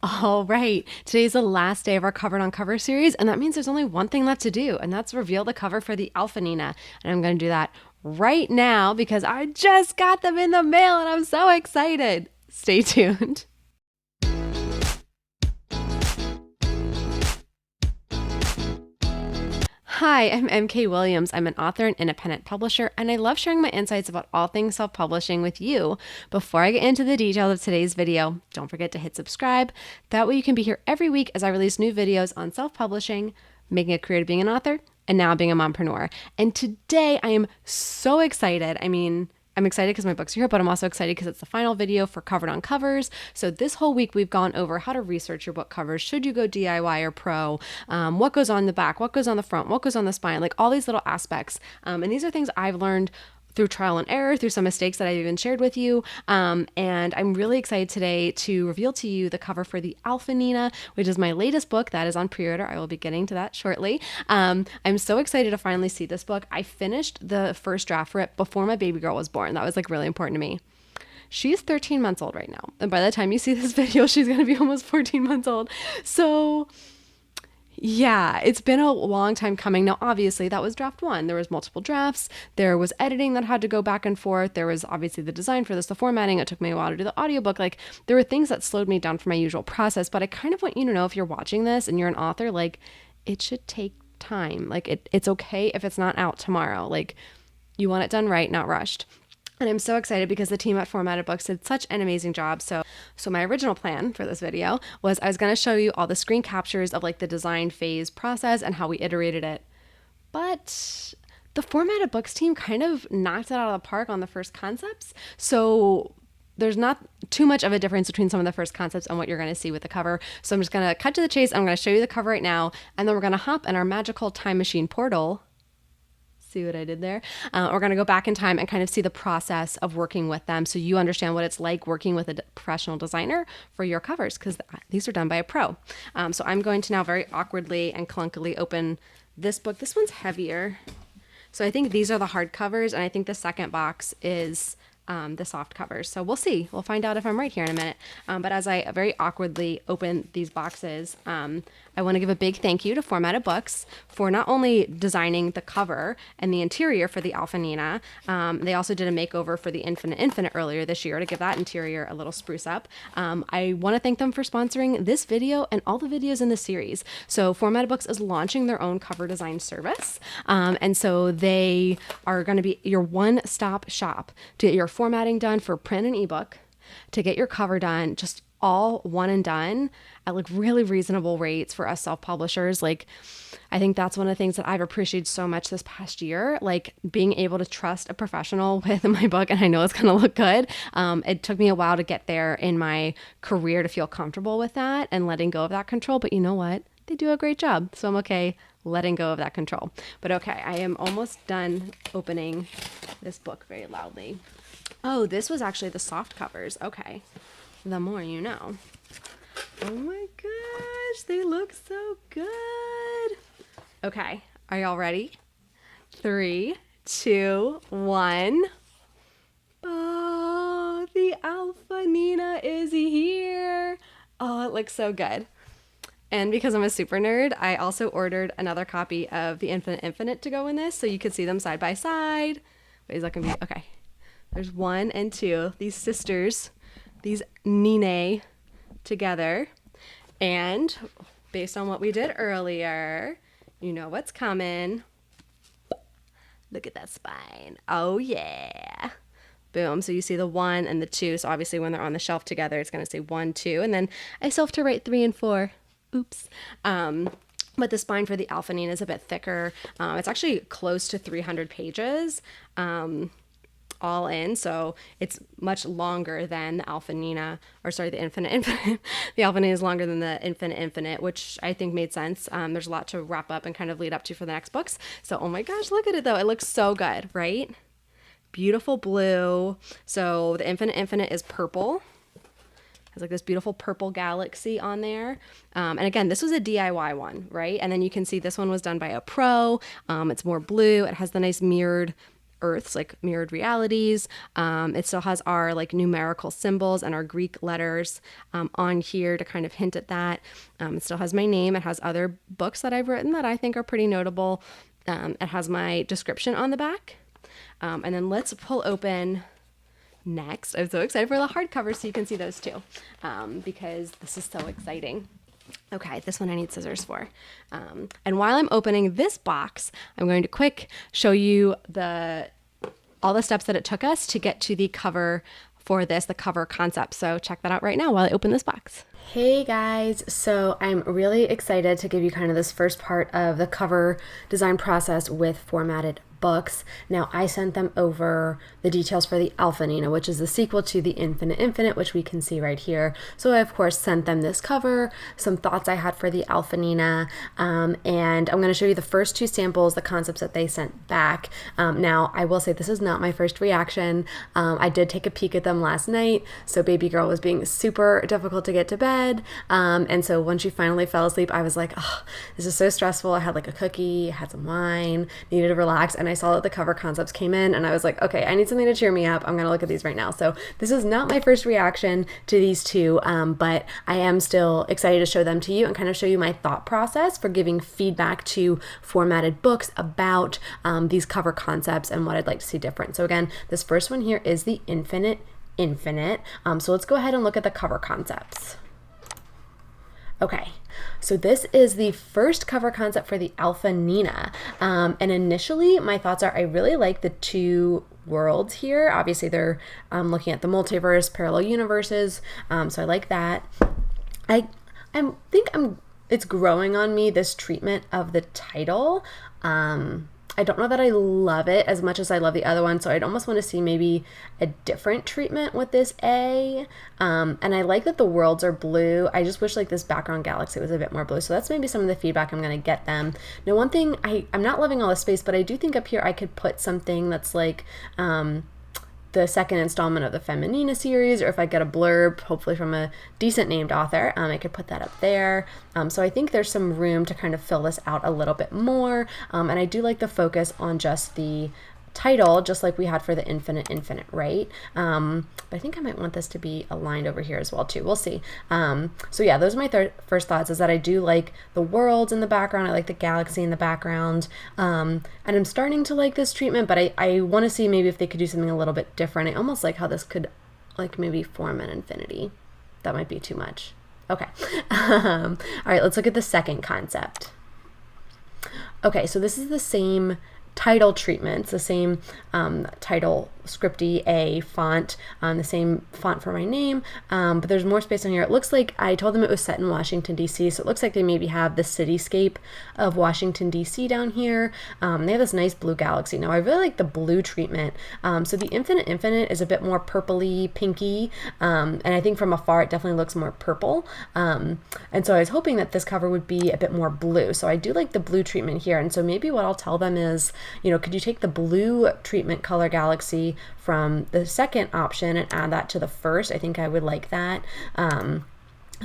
All right. Today's the last day of our Covered on Cover series, and that means there's only one thing left to do, and that's reveal the cover for the Alpha Nina. And I'm going to do that right now because I just got them in the mail and I'm so excited. Stay tuned. Hi, I'm MK Williams. I'm an author and independent publisher, and I love sharing my insights about all things self publishing with you. Before I get into the details of today's video, don't forget to hit subscribe. That way, you can be here every week as I release new videos on self publishing, making a career to being an author, and now being a mompreneur. And today, I am so excited. I'm excited because my books are here, but I'm also excited because it's the final video for Covered on Covers. So this whole week we've gone over how to research your book covers. Should you go DIY or pro? What goes on the back? What goes on the front? What goes on the spine? Like all these little aspects. And these are things I've learned through trial and error, through some mistakes that I've even shared with you. And I'm really excited today to reveal to you the cover for the Alpha Nina, which is my latest book that is on pre-order. I will be getting to that shortly. I'm so excited to finally see this book. I finished the first draft for it before my baby girl was born. That was like really important to me. She's 13 months old right now. And by the time you see this video, she's going to be almost 14 months old. So yeah, it's been a long time coming. Now, obviously, that was draft one. There was multiple drafts. There was editing that had to go back and forth. There was obviously the design for this, the formatting. It took me a while to do the audiobook. Like, there were things that slowed me down from my usual process. But I kind of want you to know, if you're watching this and you're an author, like, it should take time. Like, it's okay if it's not out tomorrow. Like, you want it done right, not rushed. And I'm so excited because the team at Formatted Books did such an amazing job. So my original plan for this video was I was going to show you all the screen captures of like the design phase process and how we iterated it. But the Formatted Books team kind of knocked it out of the park on the first concepts. So there's not too much of a difference between some of the first concepts and what you're going to see with the cover. So I'm just going to cut to the chase. I'm going to show you the cover right now, and then we're going to hop in our magical time machine portal. See what I did there? We're going to go back in time and kind of see the process of working with them so you understand what it's like working with a professional designer for your covers, because these are done by a pro. So I'm going to now very awkwardly and clunkily open this book. This one's heavier. So I think these are the hard covers, and I think the second box is the soft covers. So we'll see. We'll find out if I'm right here in a minute. But as I very awkwardly open these boxes, I want to give a big thank you to Formatted Books for not only designing the cover and the interior for the Alpha Nina. They also did a makeover for the Infinite earlier this year to give that interior a little spruce up. I want to thank them for sponsoring this video and all the videos in the series. So Formatted Books is launching their own cover design service. And so they are going to be your one-stop shop to get your formatting done for print and ebook, to get your cover done, just all one and done at like really reasonable rates for us self-publishers. Like, I think that's one of the things that I've appreciated so much this past year, like being able to trust a professional with my book. And I know it's going to look good. It took me a while to get there in my career to feel comfortable with that and letting go of that control. But you know what? They do a great job. So I'm okay letting go of that control. But okay, I am almost done opening this book very loudly. Oh, this was actually the soft covers. Okay. The more you know. Oh my gosh, they look so good. Okay, are y'all ready? 3, 2, 1. Oh, the Alpha Nina is here. Oh, it looks so good. And because I'm a super nerd, I also ordered another copy of the Infinite to go in this, so you could see them side by side. Wait, is that gonna be okay? There's 1 and 2, these sisters, these Nine together. And based on what we did earlier, you know what's coming. Look at that spine. Oh yeah. Boom. So you see the 1 and the 2. So obviously when they're on the shelf together, it's going to say 1, 2. And then I still have to write 3 and 4. Oops. But the spine for the Alpha Nina is a bit thicker. It's actually close to 300 pages. All in, so it's much longer than the Alpha Nina, or sorry, the Infinite. The Alpha Nina is longer than the Infinite, which I think made sense. There's a lot to wrap up and kind of lead up to for the next books. So, oh my gosh, look at it though. It looks so good, right? Beautiful blue. So the Infinite is purple. Has like this beautiful purple galaxy on there. And again, this was a DIY one, right? And then you can see this one was done by a pro. It's more blue. It has the nice mirrored Earths, like mirrored realities. It still has our like numerical symbols and our Greek letters on here to kind of hint at that. It still has my name. It has other books that I've written that I think are pretty notable. It has my description on the back. And then let's pull open next. I'm so excited for the hardcover so you can see those too, because this is so exciting. Okay, this one I need scissors for. And while I'm opening this box, I'm going to quick show you all the steps that it took us to get to the cover for this, the cover concept. So check that out right now while I open this box. Hey guys, so I'm really excited to give you kind of this first part of the cover design process with formatted books. Now, I sent them over the details for the Alpha Nina, which is the sequel to the Infinite Infinite, which we can see right here. So I, of course, sent them this cover, some thoughts I had for the Alpha Nina, and I'm going to show you the first two samples, the concepts that they sent back. Now, I will say this is not my first reaction. I did take a peek at them last night, so baby girl was being super difficult to get to bed, and so when she finally fell asleep, I was like, oh, this is so stressful. I had like a cookie, had some wine, needed to relax, and I saw that the cover concepts came in, and I was like, okay, I need something to cheer me up. I'm going to look at these right now. So this is not my first reaction to these two, but I am still excited to show them to you and kind of show you my thought process for giving feedback to formatted books about these cover concepts and what I'd like to see different. So again, this first one here is the Infinite Infinite. So let's go ahead and look at the cover concepts. Okay, so this is the first cover concept for the Alpha Nina. And initially, my thoughts are I really like the two worlds here. Obviously, they're looking at the multiverse, parallel universes, so I like that. I think it's growing on me, this treatment of the title. I don't know that I love it as much as I love the other one, so I'd almost want to see maybe a different treatment with this A. And I like that the worlds are blue. I just wish like this background galaxy was a bit more blue. So that's maybe some of the feedback I'm going to get them. Now, one thing, I'm not loving all the space, but I do think up here I could put something that's like the second installment of the Feminina series, or if I get a blurb, hopefully from a decent named author, I could put that up there. So I think there's some room to kind of fill this out a little bit more. And I do like the focus on just the title, just like we had for the Infinite Infinite, right? But I think I might want this to be aligned over here as well too. We'll see. So yeah, those are my first thoughts, is that I do like the worlds in the background. I like the galaxy in the background. And I'm starting to like this treatment, but I want to see maybe if they could do something a little bit different. I almost like how this could like maybe form an infinity. That might be too much. Okay. All right, let's look at the second concept. Okay, so this is the same title treatments, the same title scripty A font, the same font for my name, but there's more space on here. It looks like I told them it was set in Washington, D.C., so it looks like they maybe have the cityscape of Washington, D.C. down here. They have this nice blue galaxy. Now, I really like the blue treatment. So the Infinite Infinite is a bit more purpley, pinky, and I think from afar it definitely looks more purple. And so I was hoping that this cover would be a bit more blue. So I do like the blue treatment here, and so maybe what I'll tell them is, you know, could you take the blue treatment color galaxy from the second option and add that to the first? I think I would like that a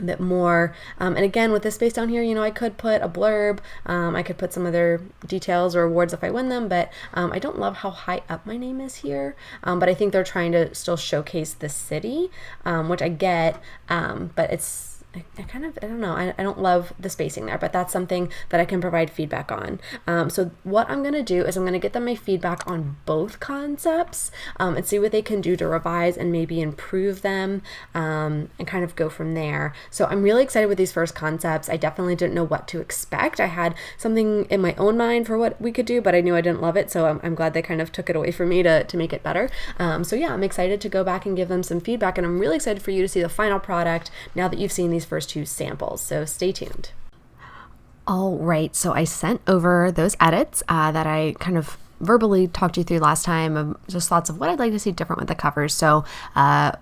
bit more. And again, with this space down here, you know, I could put a blurb, I could put some other details or awards if I win them, but I don't love how high up my name is here, but I think they're trying to still showcase the city, which I get, but it's I don't know, I don't love the spacing there, but that's something that I can provide feedback on. So what I'm going to do is I'm going to get them my feedback on both concepts and see what they can do to revise and maybe improve them, and kind of go from there. So I'm really excited with these first concepts. I definitely didn't know what to expect. I had something in my own mind for what we could do, but I knew I didn't love it, so I'm glad they kind of took it away from me to make it better. So yeah, I'm excited to go back and give them some feedback, and I'm really excited for you to see the final product now that you've seen these first two samples, so stay tuned. All right, so I sent over those edits that I kind of verbally talked you through last time, just thoughts of what I'd like to see different with the covers. So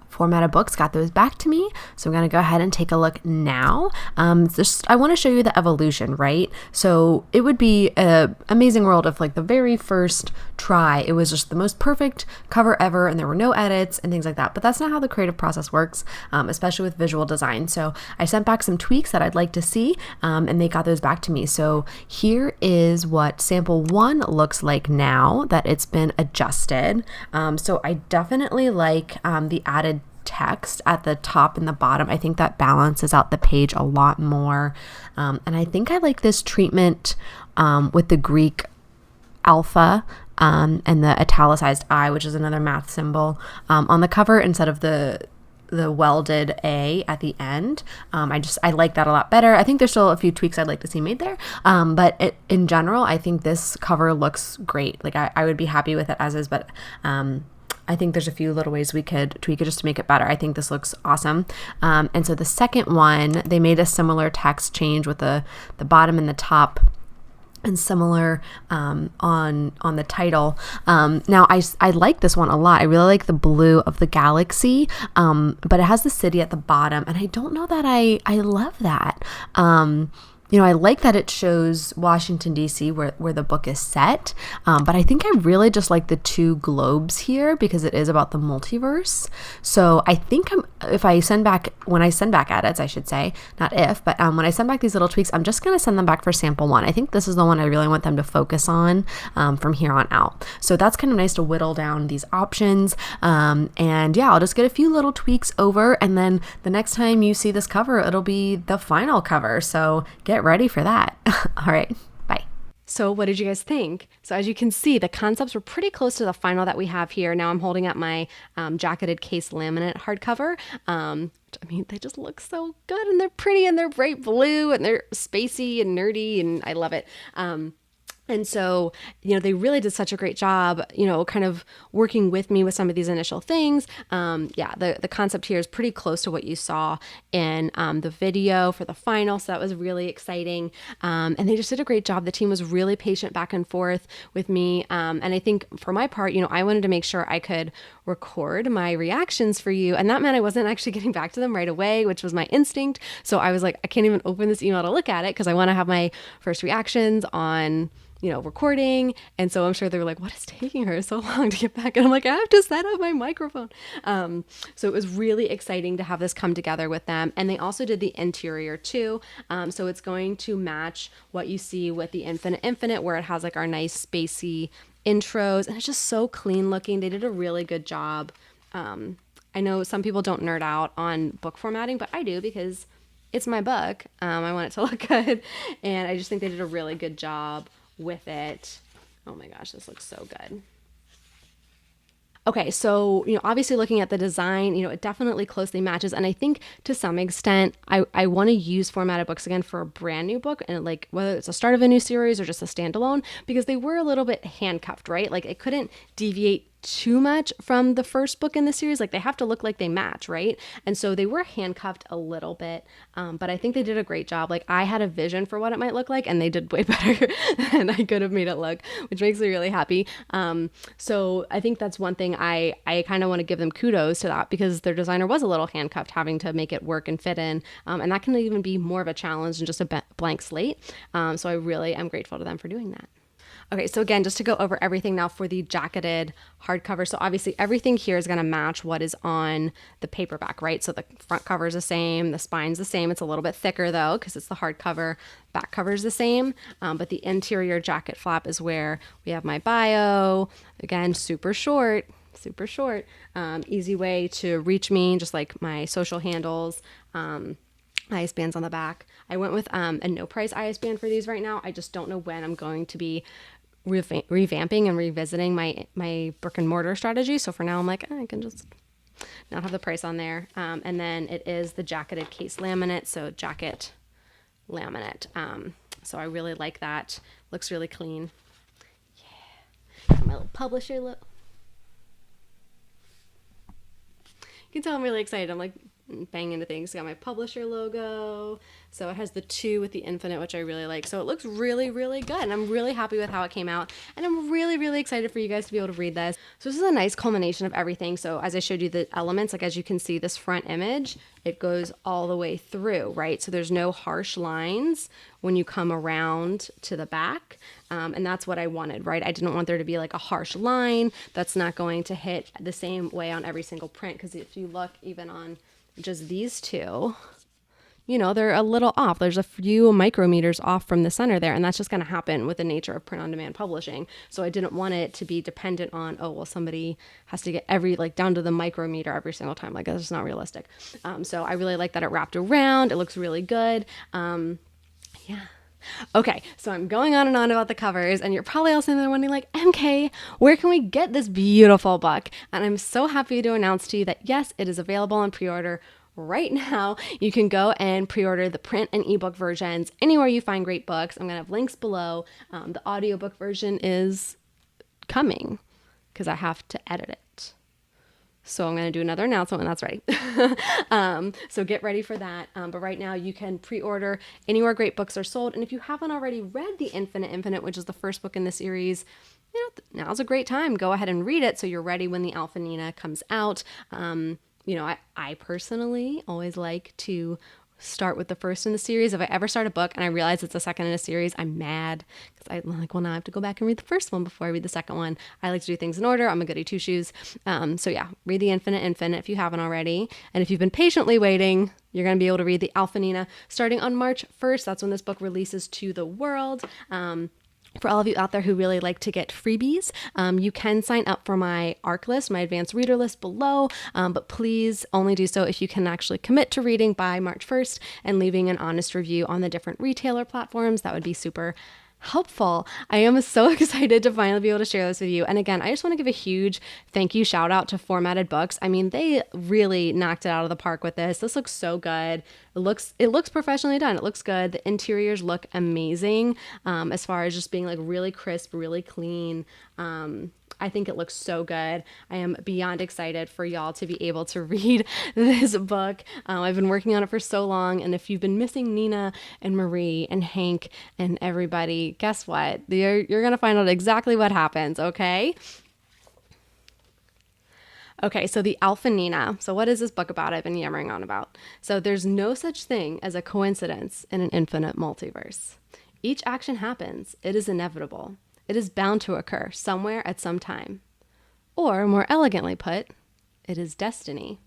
Formatted Books got those back to me, so I'm going to go ahead and take a look now. I want to show you the evolution, right? So it would be an amazing world if, like, the very first try, it was just the most perfect cover ever and there were no edits and things like that, but that's not how the creative process works, especially with visual design. So I sent back some tweaks that I'd like to see, and they got those back to me. So here is what sample 1 looks like now. now that it's been adjusted. So I definitely like the added text at the top and the bottom. I think that balances out the page a lot more. And I think I like this treatment with the Greek alpha and the italicized I, which is another math symbol, on the cover instead of the welded A at the end. I like that a lot better. I think there's still a few tweaks I'd like to see made there. But in general, I think this cover looks great. Like I would be happy with it as is, but I think there's a few little ways we could tweak it just to make it better. I think this looks awesome. And so the second one, they made a similar text change with the bottom and the top, and similar on the title. Now I like this one a lot. I really like the blue of the galaxy, but it has the city at the bottom, and I don't know that I love that. I like that it shows Washington, D.C., where the book is set, but I think I really just like the two globes here because it is about the multiverse. So I think when I send back edits, I should say, not if, but when I send back these little tweaks, I'm just going to send them back for sample one. I think this is the one I really want them to focus on from here on out. So that's kind of nice to whittle down these options. And yeah, I'll just get a few little tweaks over, and then the next time you see this cover, it'll be the final cover. So get ready for that. All right, bye. So what did you guys think? So as you can see, the concepts were pretty close to the final that we have here. Now I'm holding up my jacketed case laminate hardcover. They just look so good, and they're pretty, and they're bright blue, and they're spacey and nerdy, and I love it. And so, they really did such a great job, kind of working with me with some of these initial things. The concept here is pretty close to what you saw in the video for the final. So that was really exciting. And they just did a great job. The team was really patient back and forth with me. And I think for my part, I wanted to make sure I could record my reactions for you. And that meant I wasn't actually getting back to them right away, which was my instinct. So I was like, I can't even open this email to look at it because I want to have my first reactions on recording. And so I'm sure they were like, what is taking her so long to get back? And I'm like, I have to set up my microphone. So it was really exciting to have this come together with them. And they also did the interior too. So it's going to match what you see with the Infinite, where it has like our nice spacey intros, and it's just so clean looking. They did a really good job. I know some people don't nerd out on book formatting, but I do because it's my book. I want it to look good. And I just think they did a really good job with it. Oh my gosh, this looks so good. Okay, so, obviously looking at the design, it definitely closely matches. And I think to some extent, I want to use formatted books again for a brand new book, and like whether it's a start of a new series or just a standalone, because they were a little bit handcuffed, right? Like it couldn't deviate too much from the first book in the series. Like they have to look like they match, right? And so they were handcuffed a little bit, but I think they did a great job. Like I had a vision for what it might look like, and they did way better than I could have made it look, which makes me really happy. So I think that's one thing I kind of want to give them kudos to that, because their designer was a little handcuffed, having to make it work and fit in. And that can even be more of a challenge than just a blank slate. So I really am grateful to them for doing that. Okay, so again, just to go over everything now for the jacketed hardcover. So obviously everything here is going to match what is on the paperback, right? So the front cover is the same, the spine's the same. It's a little bit thicker though, because it's the hardcover. Back cover is the same, but the interior jacket flap is where we have my bio. Again, super short. Easy way to reach me, just like my social handles. IS bands on the back. I went with a no price IS band for these right now. I just don't know when I'm going to be revamping and revisiting my brick and mortar strategy. So for now I'm like, I can just not have the price on there. And then it is the jacketed case laminate. So jacket laminate. So I really like that. Looks really clean. Yeah. Got my little publisher look. You can tell I'm really excited. I'm like bang into things. Got my publisher logo. So it has the 2 with the infinite, which I really like. So it looks really, really good. And I'm really happy with how it came out. And I'm really, really excited for you guys to be able to read this. So this is a nice culmination of everything. So as I showed you the elements, like as you can see, this front image, it goes all the way through, right? So there's no harsh lines when you come around to the back. And that's what I wanted, right? I didn't want there to be like a harsh line that's not going to hit the same way on every single print. Because if you look even on just these two, they're a little off. There's a few micrometers off from the center there, and that's just going to happen with the nature of print on demand publishing. So I didn't want it to be dependent on, oh, well, somebody has to get down to the micrometer every single time. Like, that's just not realistic. So I really like that it wrapped around. It looks really good. Yeah. Okay, so I'm going on and on about the covers, and you're probably also wondering, like, MK, where can we get this beautiful book? And I'm so happy to announce to you that, yes, it is available on pre-order right now. You can go and pre-order the print and ebook versions anywhere you find great books. I'm going to have links below. The audiobook version is coming because I have to edit it. So I'm going to do another announcement when that's ready. So get ready for that. But right now you can pre-order anywhere great books are sold. And if you haven't already read The Infinite, which is the first book in the series, now's a great time. Go ahead and read it so you're ready when the Alpha Nina comes out. I personally always like to start with the first in the series. If I ever start a book and I realize it's the second in a series, I'm mad because I'm like, well, now I have to go back and read the first one before I read the second one. I like to do things in order. I'm a goody two shoes. So yeah, read The Infinite if you haven't already. And if you've been patiently waiting, you're going to be able to read the Alpha Nina starting on March 1st. That's when this book releases to the world. For all of you out there who really like to get freebies, you can sign up for my ARC list, my advanced reader list below, but please only do so if you can actually commit to reading by March 1st and leaving an honest review on the different retailer platforms. That would be super helpful. I am so excited to finally be able to share this with you. And again, I just want to give a huge thank you shout out to Formatted Books. I mean, they really knocked it out of the park with this. This looks so good. It looks professionally done. It looks good. The interiors look amazing, as far as just being like really crisp, really clean. I think it looks so good. I am beyond excited for y'all to be able to read this book. I've been working on it for so long, and if you've been missing Nina and Marie and Hank and everybody, guess what? You're going to find out exactly what happens, okay? Okay, so the Alpha Nina. So what is this book about I've been yammering on about? So there's no such thing as a coincidence in an infinite multiverse. Each action happens. It is inevitable. It is bound to occur somewhere at some time. Or, more elegantly put, it is destiny.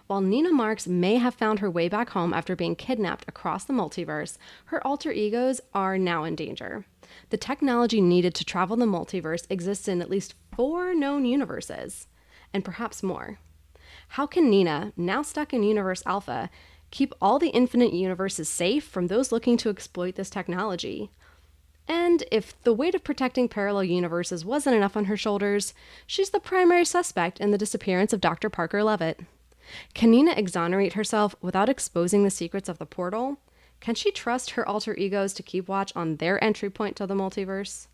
While Nina Marks may have found her way back home after being kidnapped across the multiverse, her alter egos are now in danger. The technology needed to travel the multiverse exists in at least 4 known universes, and perhaps more. How can Nina, now stuck in Universe Alpha, keep all the infinite universes safe from those looking to exploit this technology? And if the weight of protecting parallel universes wasn't enough on her shoulders, she's the primary suspect in the disappearance of Dr. Parker Levitt. Can Nina exonerate herself without exposing the secrets of the portal? Can she trust her alter egos to keep watch on their entry point to the multiverse?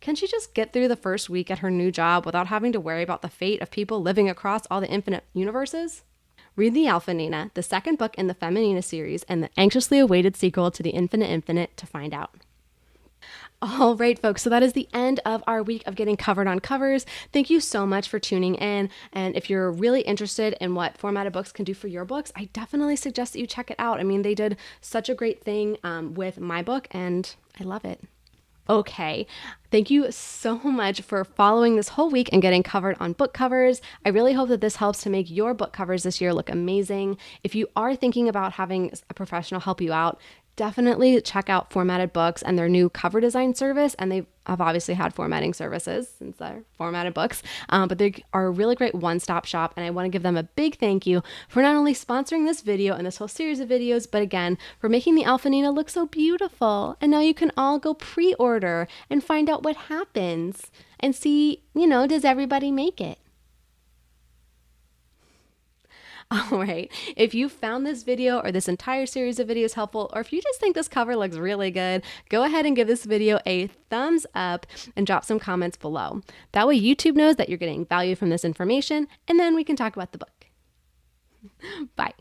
Can she just get through the first week at her new job without having to worry about the fate of people living across all the infinite universes? Read The Alpha Nina, the second book in the Feminina series, and the anxiously awaited sequel to The Infinite to find out. All right, folks, so that is the end of our week of getting covered on covers. Thank you so much for tuning in. And if you're really interested in what Formatted Books can do for your books, I definitely suggest that you check it out. I mean, they did such a great thing with my book, and I love it. Okay, thank you so much for following this whole week and getting covered on book covers. I really hope that this helps to make your book covers this year look amazing. If you are thinking about having a professional help you out, definitely check out Formatted Books and their new cover design service. And they have obviously had formatting services since they're Formatted Books, but they are a really great one-stop shop. And I want to give them a big thank you for not only sponsoring this video and this whole series of videos, but again, for making the Alpha Nina look so beautiful. And now you can all go pre-order and find out what happens and see, does everybody make it? All right, if you found this video or this entire series of videos helpful, or if you just think this cover looks really good, go ahead and give this video a thumbs up and drop some comments below. That way YouTube knows that you're getting value from this information, and then we can talk about the book. Bye.